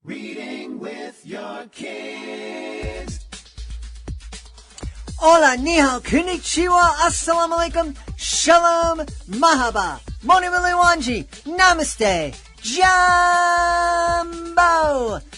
Reading with your kids. Hola, ni hao, konnichiwa, assalamu alaikum, shalom, mahaba, moni miliwanji, namaste, jumbo,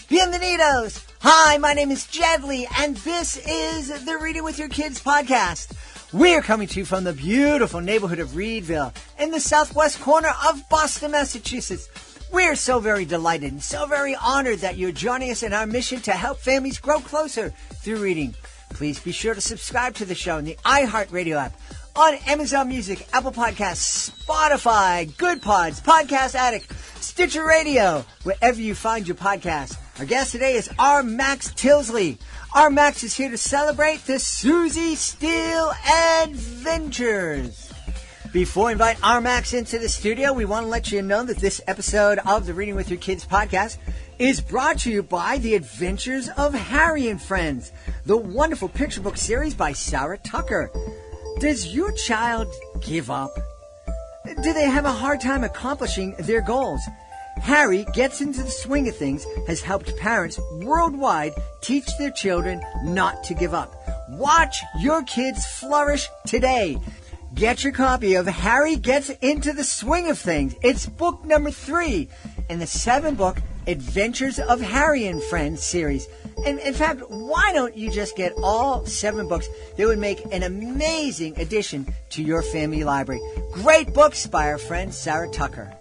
bienvenidos. Hi, my name is Jedley, and this is the Reading with Your Kids podcast. We're coming to you from the beautiful neighborhood of Reedville in the southwest corner of Boston, Massachusetts. We're so very delighted and so very honored that you're joining us in our mission to help families grow closer through reading. Please be sure to subscribe to the show in the iHeartRadio app, on Amazon Music, Apple Podcasts, Spotify, Good Pods, Podcast Addict, Stitcher Radio, wherever you find your podcast. Our guest today is R. Max Tillsley. R. Max is here to celebrate the Susie Steele adventures. Before we invite R. Max into the studio, we want to let you know that this episode of the Reading with Your Kids podcast is brought to you by The Adventures of Harry and Friends, the wonderful picture book series by Sarah Tucker. Does your child give up? Do they have a hard time accomplishing their goals? Harry Gets into the Swing of Things has helped parents worldwide teach their children not to give up. Watch your kids flourish today. Get your copy of Harry Gets into the Swing of Things. It's book number 3 in the 7-book Adventures of Harry and Friends series. And in fact, why don't you just get all 7 books? They would make an amazing addition to your family library. Great books by our friend Sarah Tucker.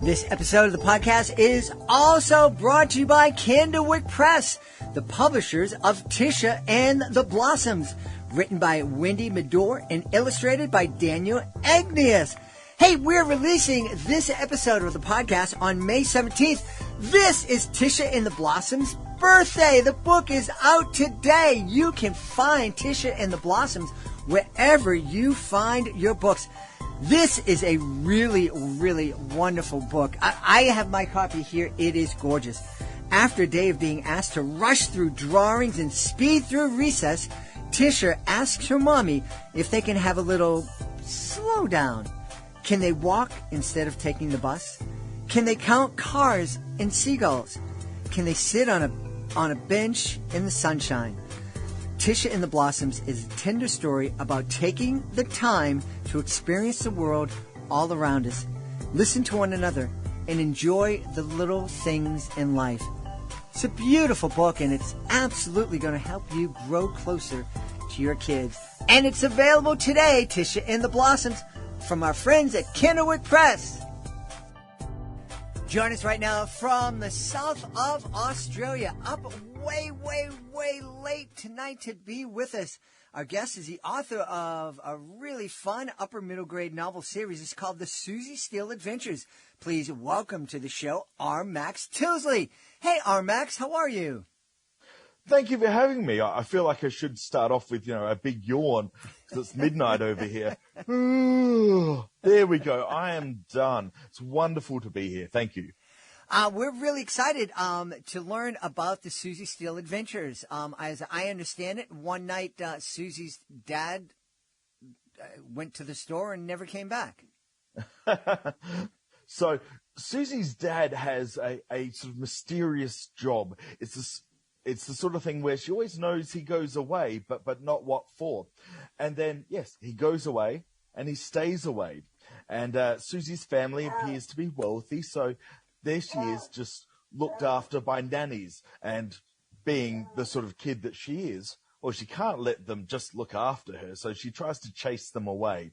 This episode of the podcast is also brought to you by Candlewick Press, the publishers of Tisha and the Blossoms. Written by Wendy Medore and illustrated by Daniel Agneas. Hey, we're releasing this episode of the podcast on May 17th. This is Tisha and the Blossoms' birthday. The book is out today. You can find Tisha and the Blossoms wherever you find your books. This is a really, really wonderful book. I have my copy here. It is gorgeous. After a day of being asked to rush through drawings and speed through recess, Tisha asks her mommy if they can have a little slow down. Can they walk instead of taking the bus? Can they count cars and seagulls? Can they sit on a bench in the sunshine? Tisha and the Blossoms is a tender story about taking the time to experience the world all around us, listen to one another, and enjoy the little things in life. It's a beautiful book, and it's absolutely going to help you grow closer to your kids. And it's available today, Tisha and the Blossoms, from our friends at Candlewick Press. Join us right now from the south of Australia, up way, way, way late tonight to be with us. Our guest is the author of a really fun upper middle grade novel series. It's called The Susie Steele Adventures. Please welcome to the show, R. Max Tillsley. Hey, R. Max, how are you? Thank you for having me. I feel like I should start off with, a big yawn because it's midnight over here. There we go. I am done. It's wonderful to be here. Thank you. We're really excited to learn about the Susie Steele Adventures. As I understand it, one night Susie's dad went to the store and never came back. So Susie's dad has a sort of mysterious job. It's the sort of thing where she always knows he goes away, but not what for. And then, yes, he goes away and he stays away. And Susie's family appears to be wealthy, so there she is, just looked after by nannies. And being the sort of kid that she is, well, she can't let them just look after her, so she tries to chase them away.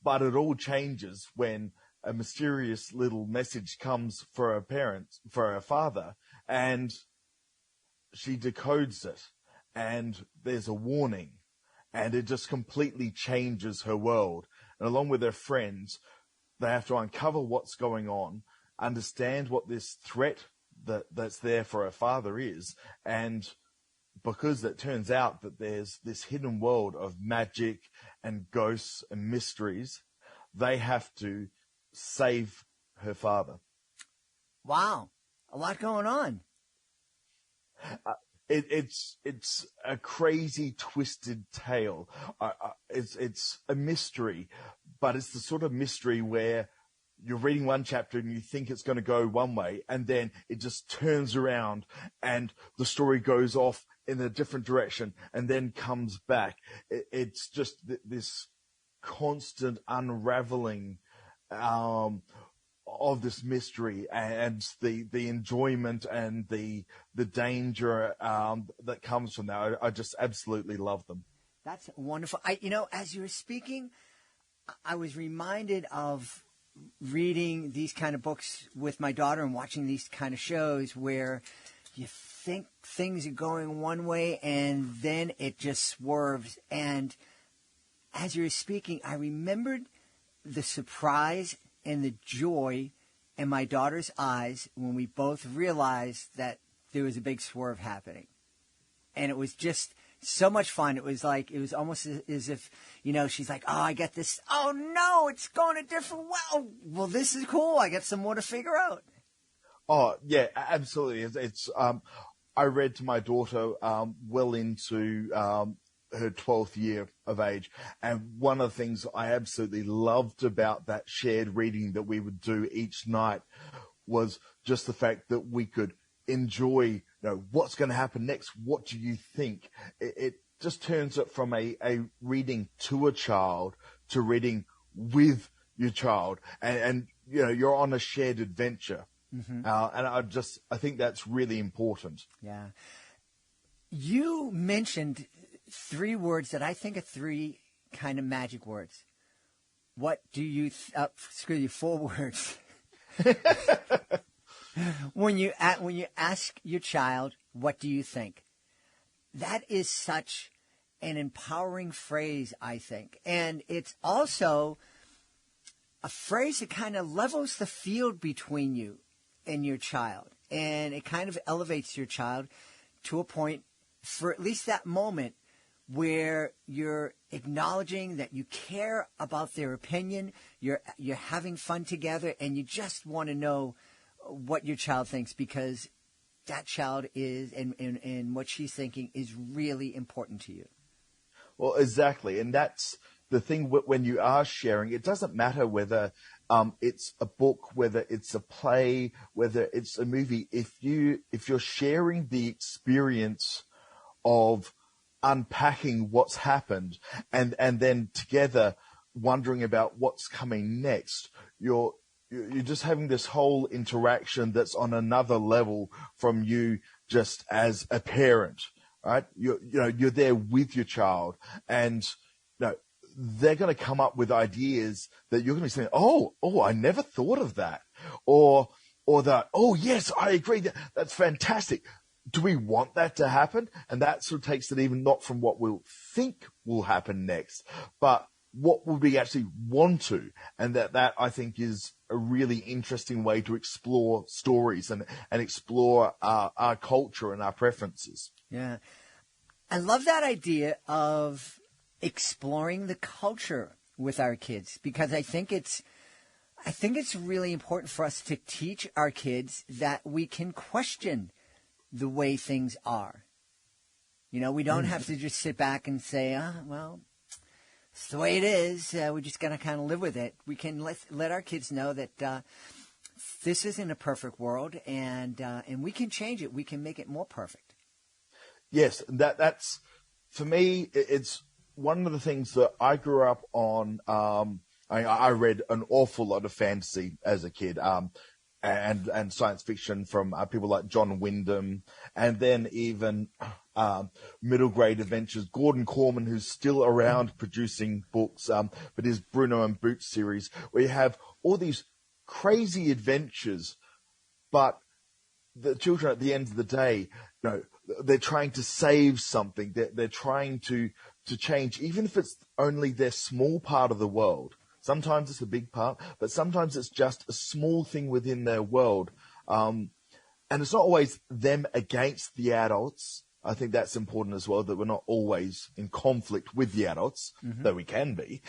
But it all changes when a mysterious little message comes for her father, and she decodes it, and there's a warning, and it just completely changes her world. And along with her friends, they have to uncover what's going on, understand what this threat that's there for her father is, and because it turns out that there's this hidden world of magic and ghosts and mysteries, they have to save her father. Wow, a lot going on. It's a crazy, twisted tale. It's a mystery, but it's the sort of mystery where you're reading one chapter and you think it's going to go one way, and then it just turns around and the story goes off in a different direction and then comes back. It's just this constant unraveling of this mystery, and the enjoyment and the danger that comes from that. I just absolutely love them. That's wonderful. As you were speaking, I was reminded of reading these kind of books with my daughter and watching these kind of shows where you think things are going one way and then it just swerves. And as you were speaking, I remembered the surprise and the joy in my daughter's eyes when we both realized that there was a big swerve happening. And it was just so much fun. It was almost as if, she's like, oh, I get this. Oh, no, it's going a different way. Oh, well, this is cool. I got some more to figure out. Oh, yeah, absolutely. It's I read to my daughter well into her 12th year of age. And one of the things I absolutely loved about that shared reading that we would do each night was just the fact that we could enjoy, what's going to happen next. What do you think? It just turns it from a reading to a child to reading with your child. And you're on a shared adventure. Mm-hmm. And I think that's really important. Yeah. You mentioned 3 words that I think are 3 kind of magic words. What do you, 4 words. When you ask your child, what do you think? That is such an empowering phrase, I think. And it's also a phrase that kind of levels the field between you and your child. And it kind of elevates your child to a point for at least that moment where you're acknowledging that you care about their opinion, you're having fun together, and you just want to know what your child thinks, because that child is, and what she's thinking is really important to you. Well, exactly. And that's the thing when you are sharing. It doesn't matter whether it's a book, whether it's a play, whether it's a movie. If you're sharing the experience of unpacking what's happened and then together wondering about what's coming next, you're just having this whole interaction that's on another level from you just as a parent, right? You're there with your child, and they're going to come up with ideas that you're going to be saying, oh, I never thought of that. Or that, oh, yes, I agree. That's fantastic. Do we want that to happen? And that sort of takes it even not from what we'll think will happen next, but what will we actually want to? And that I think is a really interesting way to explore stories and explore our culture and our preferences. Yeah. I love that idea of exploring the culture with our kids, because I think it's really important for us to teach our kids that we can question the way things are. We don't have to just sit back and say, well, it's the way it is. We're just going to kind of live with it. We can let our kids know that this isn't a perfect world, and we can change it. We can make it more perfect. Yes, that's for me. It's one of the things that I grew up on. I read an awful lot of fantasy as a kid, and science fiction from people like John Wyndham, and then even middle grade adventures. Gordon Corman, who's still around producing books, but his Bruno and Boots series, where you have all these crazy adventures, but the children at the end of the day, they're trying to save something. They're trying to change, even if it's only their small part of the world. Sometimes it's a big part, but sometimes it's just a small thing within their world. And it's not always them against the adults. I think that's important as well, that we're not always in conflict with the adults, though we can be.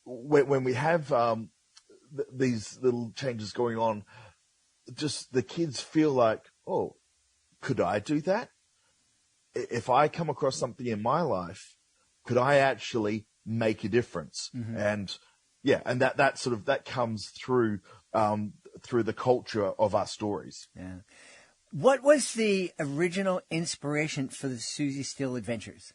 When we have these little changes going on, just the kids feel like, oh, could I do that? If I come across something in my life, could I actually make a difference? And yeah, and that comes through through the culture of our stories. Yeah. What was the original inspiration for the Susie Steele adventures?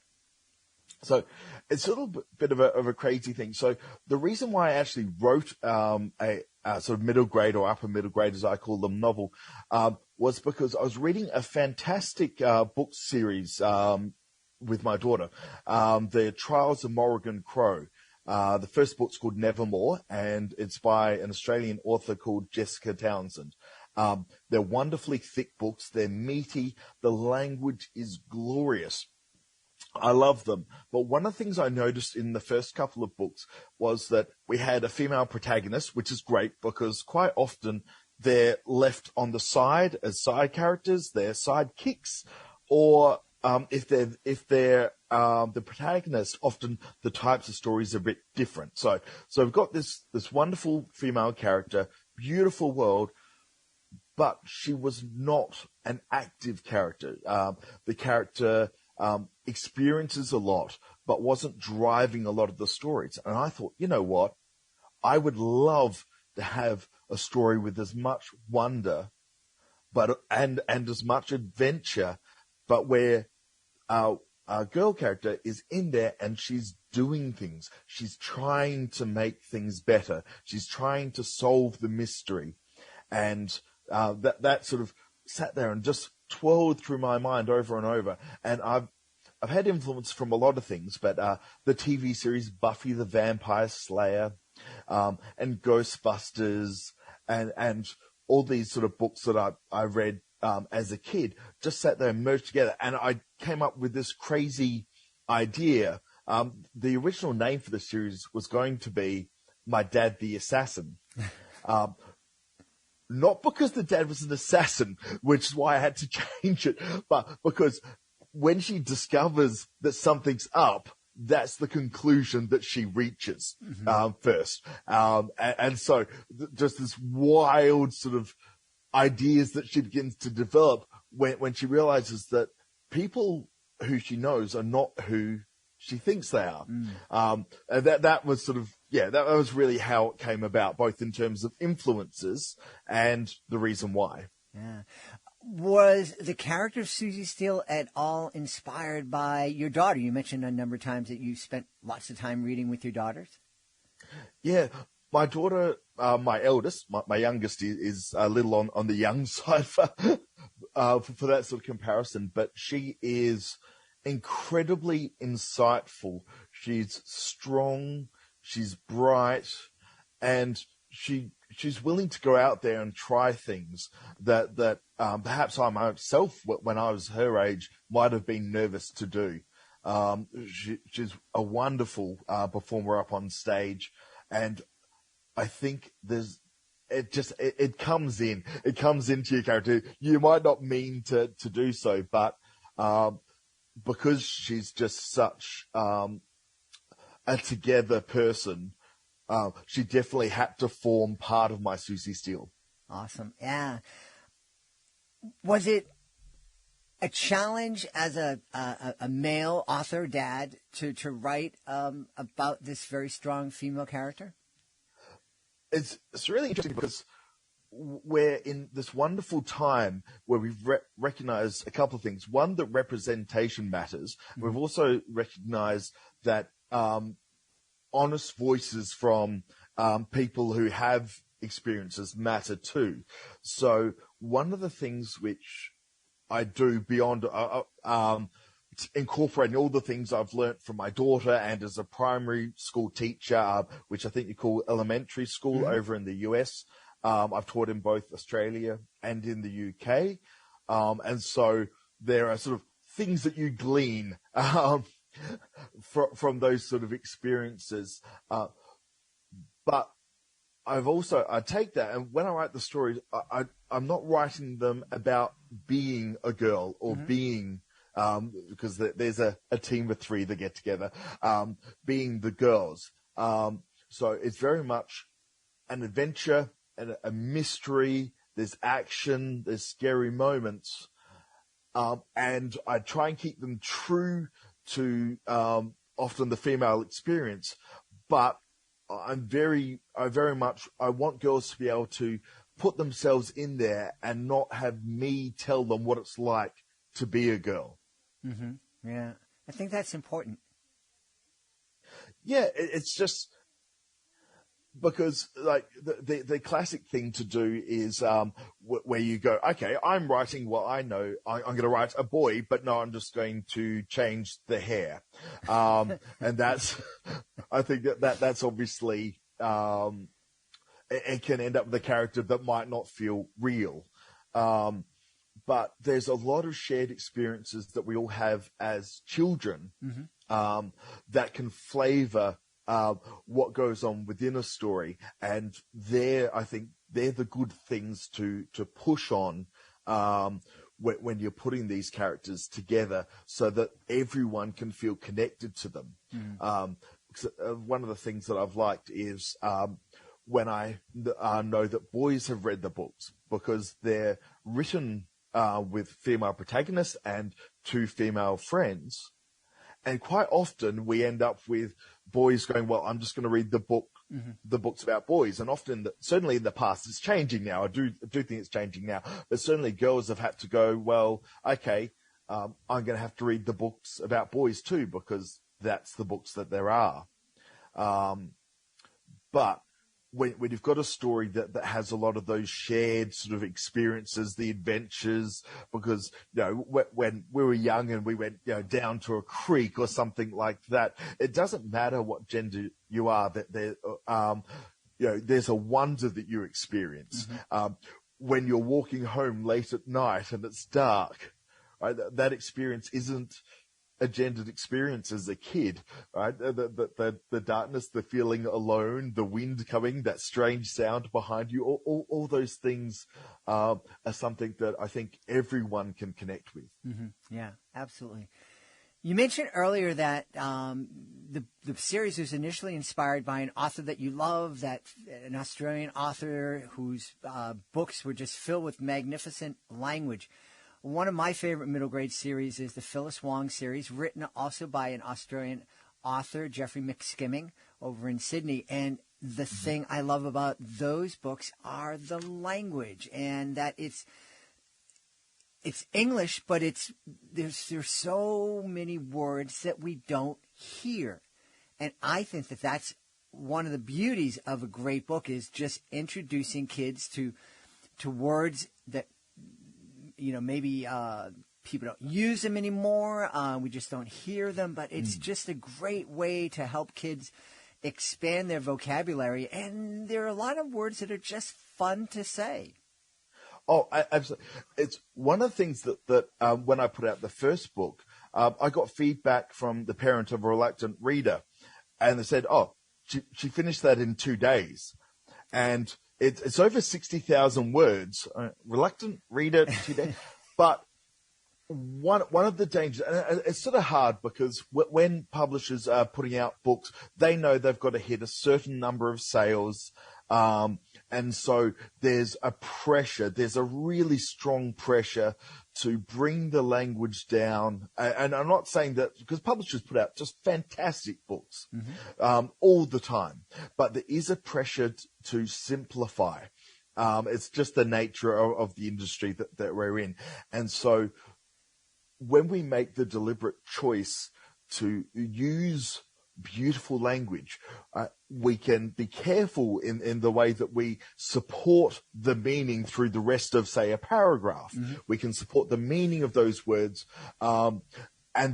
So it's a little bit of a crazy thing. So the reason why I actually wrote a sort of middle grade or upper middle grade, as I call them, novel, was because I was reading a fantastic book series with my daughter, The Trials of Morrigan Crow. The first book's called Nevermore, and it's by an Australian author called Jessica Townsend. They're wonderfully thick books. They're meaty. The language is glorious. I love them. But one of the things I noticed in the first couple of books was that we had a female protagonist, which is great because quite often they're left on the side as side characters, they're sidekicks, or if they're the protagonist, often the types of stories are a bit different. So we've got this wonderful female character, beautiful world, but she was not an active character. The character experiences a lot, but wasn't driving a lot of the stories. And I thought, you know what? I would love to have a story with as much wonder, and as much adventure, but where our girl character is in there and she's doing things. She's trying to make things better. She's trying to solve the mystery. And that sort of sat there and just twirled through my mind over and over. And I've had influence from a lot of things, but the TV series Buffy the Vampire Slayer, and Ghostbusters, and all these sort of books that I read as a kid just sat there and merged together. And I came up with this crazy idea. The original name for the series was going to be My Dad the Assassin. Not because the dad was an assassin, which is why I had to change it, but because when she discovers that something's up, that's the conclusion that she reaches first. And so just this wild sort of ideas that she begins to develop when she realizes that people who she knows are not who she thinks they are. And that was sort of, that was really how it came about, both in terms of influences and the reason why. Yeah. Was the character of Susie Steele at all inspired by your daughter? You mentioned a number of times that you spent lots of time reading with your daughters. Yeah. My daughter, my eldest, my youngest is a little on the young side for that sort of comparison, but she is incredibly insightful. She's strong, she's bright, and she's willing to go out there and try things that perhaps I myself, when I was her age, might have been nervous to do. She's a wonderful performer up on stage, and I think it comes into your character. You might not mean to do so, but because she's just such a together person, she definitely had to form part of my Susie Steele. Awesome. Yeah. Was it a challenge as a male author, dad, to write about this very strong female character? It's really interesting because we're in this wonderful time where we've recognized a couple of things. One, that representation matters. Mm-hmm. We've also recognized that honest voices from people who have experiences matter too. So one of the things which I do beyond incorporating all the things I've learnt from my daughter and as a primary school teacher, which I think you call elementary school over in the US. I've taught in both Australia and in the UK. And so there are sort of things that you glean from those sort of experiences. But I take that, and when I write the stories, I'm not writing them about being a girl or being, because there's a team of three that get together, being the girls. So it's very much an adventure and a mystery. There's action, there's scary moments. And I try and keep them true to often the female experience, but I very much, I want girls to be able to put themselves in there and not have me tell them what it's like to be a girl. Mm-hmm. Yeah. I think that's important. Yeah, it's just because like the classic thing to do is where you go, okay, I'm writing what I know. I'm going to write a boy, but no, I'm just going to change the hair. And that's, I think that's obviously, it can end up with a character that might not feel real. But there's a lot of shared experiences that we all have as children, that can flavor what goes on within a story. And I think they're the good things to push on when you're putting these characters together so that everyone can feel connected to them. One of the things that I've liked is when I know that boys have read the books because they're written with female protagonists and two female friends. And quite often we end up with boys going, well, I'm just going to read the books about boys. And often, certainly in the past, it's changing now. I do think it's changing now. But certainly girls have had to go, well, okay, I'm going to have to read the books about boys too, because that's the books that there are. But when you've got a story that has a lot of those shared sort of experiences, the adventures, because, when we were young and we went, down to a creek or something like that, it doesn't matter what gender you are, that there's a wonder that you experience. When you're walking home late at night and it's dark, right? That experience isn't a gendered experience as a kid, right? The darkness, the feeling alone, the wind coming, that strange sound behind you, all those things are something that I think everyone can connect with. Yeah, absolutely. You mentioned earlier that the series was initially inspired by an author that you love, an Australian author whose books were just filled with magnificent language. One of my favorite middle grade series is the Phyllis Wong series, written also by an Australian author, Jeffrey McSkimming, over in Sydney. And the thing I love about those books are the language, and that it's English, but there's so many words that we don't hear. And I think that's one of the beauties of a great book, is just introducing kids to words that maybe people don't use them anymore. We just don't hear them, but it's just a great way to help kids expand their vocabulary. And there are a lot of words that are just fun to say. Oh, absolutely. It's one of the things that when I put out the first book, I got feedback from the parent of a reluctant reader, and they said, oh, she finished that in 2 days. And it's over 60,000 words. Reluctant reader today, but one of the dangers, and it's sort of hard because when publishers are putting out books, they know they've got to hit a certain number of sales, and so there's a really strong pressure to bring the language down. And I'm not saying that, because publishers put out just fantastic books all the time, but there is a pressure to simplify. It's just the nature of the industry that we're in. And so when we make the deliberate choice to use beautiful language, we can be careful in the way that we support the meaning through the rest of, say, a paragraph. We can support the meaning of those words, and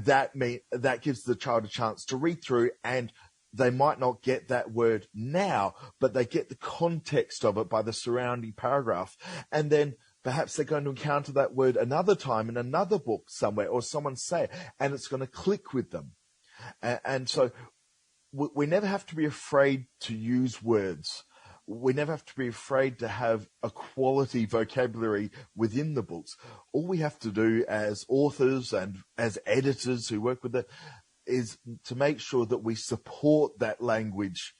that gives the child a chance to read through, and they might not get that word now, but they get the context of it by the surrounding paragraph. And then perhaps they're going to encounter that word another time in another book somewhere, or someone say it, and it's going to click with them. And so we never have to be afraid to use words. We never have to be afraid to have a quality vocabulary within the books. All we have to do as authors and as editors who work with it is to make sure that we support that language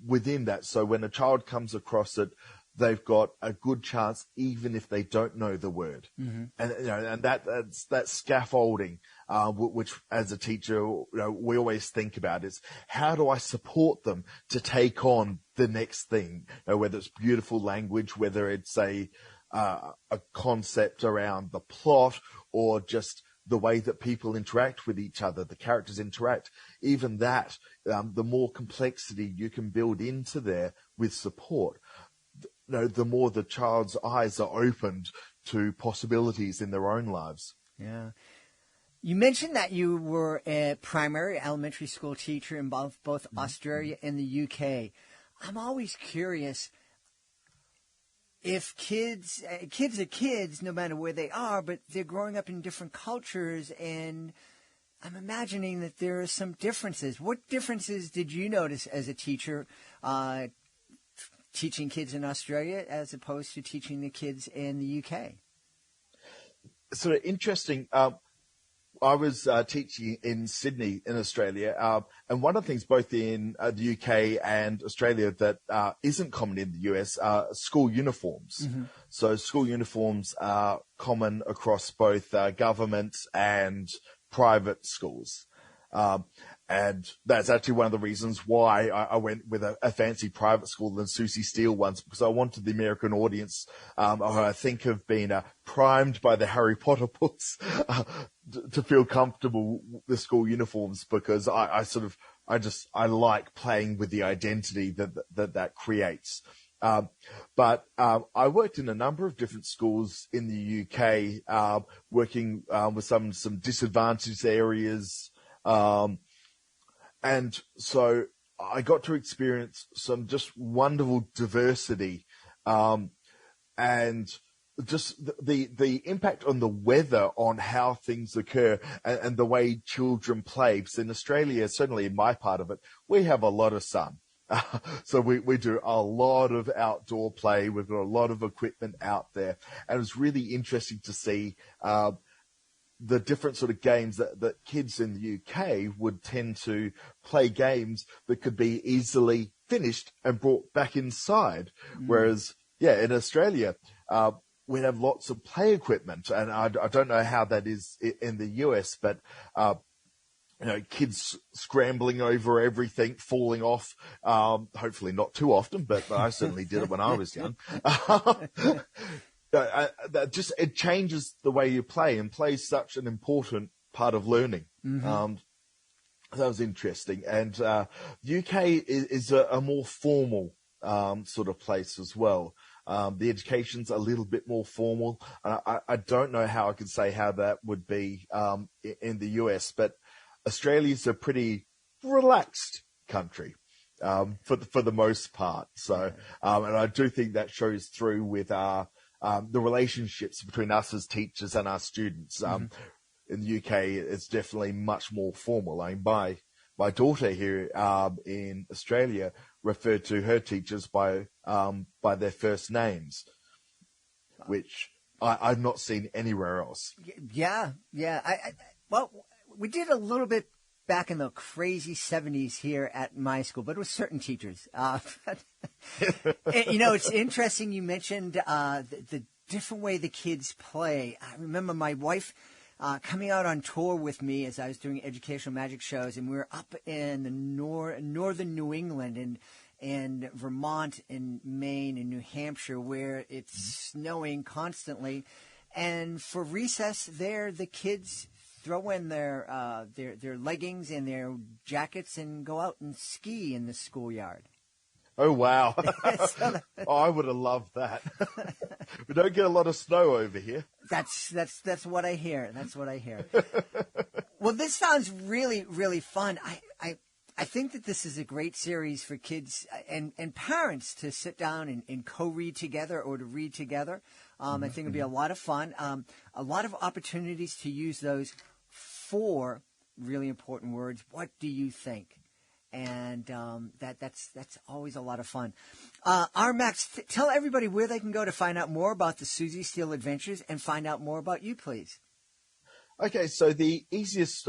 within that. So when a child comes across it, they've got a good chance, even if they don't know the word. And that's scaffolding, which as a teacher, we always think about is how do I support them to take on the next thing? Whether it's beautiful language, whether it's a concept around the plot, or just the way that people interact with each other, the characters interact, even that, the more complexity you can build into there with support, the more the child's eyes are opened to possibilities in their own lives. Yeah. You mentioned that you were a primary elementary school teacher in both Australia and the UK. I'm always curious if kids are kids no matter where they are, but they're growing up in different cultures, and I'm imagining that there are some differences. What differences did you notice as a teacher teaching kids in Australia as opposed to teaching the kids in the UK? Sort of interesting. I was teaching in Sydney in Australia, and one of the things both in the UK and Australia that isn't common in the US are school uniforms. Mm-hmm. So school uniforms are common across both government and private schools. And that's actually one of the reasons why I went with a fancy private school than Susie Steele ones, because I wanted the American audience, who I think have been primed by the Harry Potter books, to feel comfortable with school uniforms, because I like playing with the identity that creates. But I worked in a number of different schools in the UK, working with some disadvantaged areas. And so I got to experience some just wonderful diversity, and just the impact on the weather on how things occur, and the way children play. Because in Australia, certainly in my part of it, we have a lot of sun. So we do a lot of outdoor play. We've got a lot of equipment out there. And it was really interesting to see the different sort of games that kids in the UK would tend to play, games that could be easily finished and brought back inside. Whereas, in Australia, we have lots of play equipment, and I don't know how that is in the US, but, kids scrambling over everything, falling off, hopefully not too often, but I certainly did it when I was young. It changes the way you play, and play is such an important part of learning. Mm-hmm. That was interesting. And the UK is a more formal sort of place as well. The education's a little bit more formal. I don't know how I could say how that would be in the US, but Australia's a pretty relaxed country for the most part. So, and I do think that shows through with the relationships between us as teachers and our students. In the UK, it's definitely much more formal. I mean, my daughter here in Australia referred to her teachers by their first names, which I've not seen anywhere else. Yeah. Well, we did a little bit back in the crazy 70s here at my school, but it was certain teachers. It's interesting you mentioned the different way the kids play. I remember my wife coming out on tour with me as I was doing educational magic shows, and we were up in the northern New England and Vermont and Maine and New Hampshire, where it's snowing constantly. And for recess there, the kids throw in their leggings and their jackets and go out and ski in the schoolyard. Oh, wow. I would have loved that. We don't get a lot of snow over here. That's what I hear. Well, this sounds really, really fun. I think that this is a great series for kids and parents to sit down and co-read together or to read together. I think it'll be a lot of fun. A lot of opportunities to use those 4 really important words. What do you think? And that's always a lot of fun. Max, tell everybody where they can go to find out more about the Susie Steele adventures and find out more about you, please. Okay, so the easiest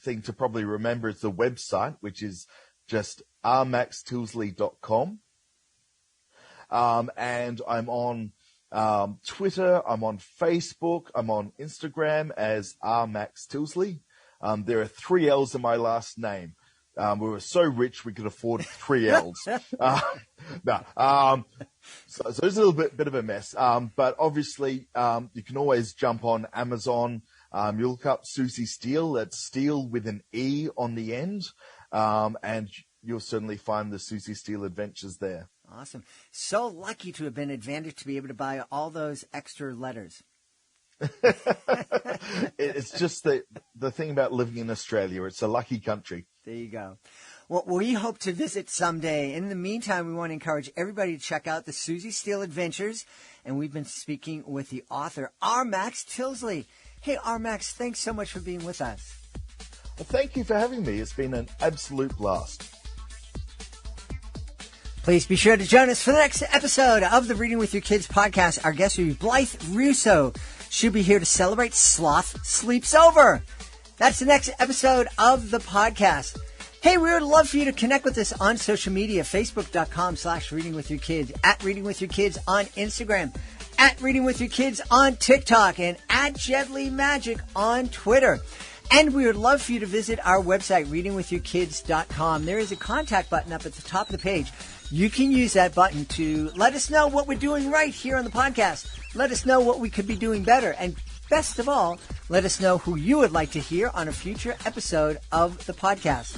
thing to probably remember is the website, which is just rmaxtillsley.com. And I'm on Twitter, I'm on Facebook, I'm on Instagram as Max Tillsley. There are 3 L's in my last name. We were so rich we could afford 3 L's. So it's a little bit of a mess. But obviously, you can always jump on Amazon. You look up Susie Steele. That's Steele with an E on the end. And you'll certainly find the Susie Steele Adventures there. Awesome. So lucky to have been advantaged to be able to buy all those extra letters. It's just the thing about living in Australia. It's a lucky country. There you go. Well, we hope to visit someday. In the meantime, we want to encourage everybody to check out the Susie Steele Adventures. And we've been speaking with the author, R. Max Tillsley. Hey, R. Max, thanks so much for being with us. Well, thank you for having me. It's been an absolute blast. Please be sure to join us for the next episode of the Reading with Your Kids podcast. Our guest will be Blythe Russo. She'll be here to celebrate Sloth Sleeps Over. That's the next episode of the podcast. Hey, we would love for you to connect with us on social media, facebook.com/readingwithyourkids, at Reading With Your Kids on Instagram, at Reading With Your Kids on TikTok, and at Jedley Magic on Twitter. And we would love for you to visit our website, readingwithyourkids.com. There is a contact button up at the top of the page. You can use that button to let us know what we're doing right here on the podcast. Let us know what we could be doing better. And best of all, let us know who you would like to hear on a future episode of the podcast.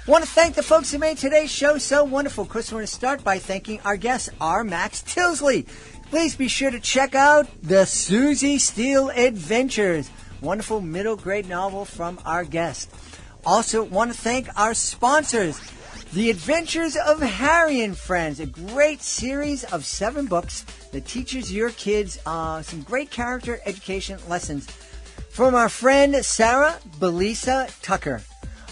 I want to thank the folks who made today's show so wonderful. Of course, we want to start by thanking our guest, R. Max Tillsley. Please be sure to check out the Susie Steele Adventures. Wonderful middle grade novel from our guest. Also want to thank our sponsors, The Adventures of Harry and Friends, a great series of 7 books that teaches your kids some great character education lessons from our friend Sarah Belisa Tucker.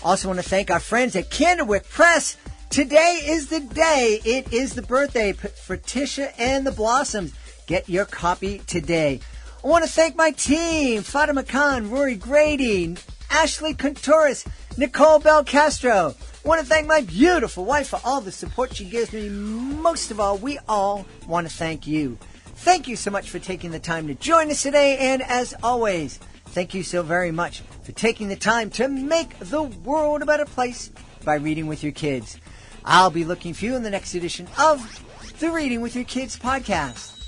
Also want to thank our friends at Candlewick Press. Today is the day. It is the birthday for Tisha and the Blossoms. Get your copy today. I want to thank my team, Fatima Khan, Rory Grady, Ashley Contouris, Nicole Belcastro. I want to thank my beautiful wife for all the support she gives me. Most of all, we all want to thank you. Thank you so much for taking the time to join us today. And as always, thank you so very much for taking the time to make the world a better place by reading with your kids. I'll be looking for you in the next edition of the Reading with Your Kids podcast.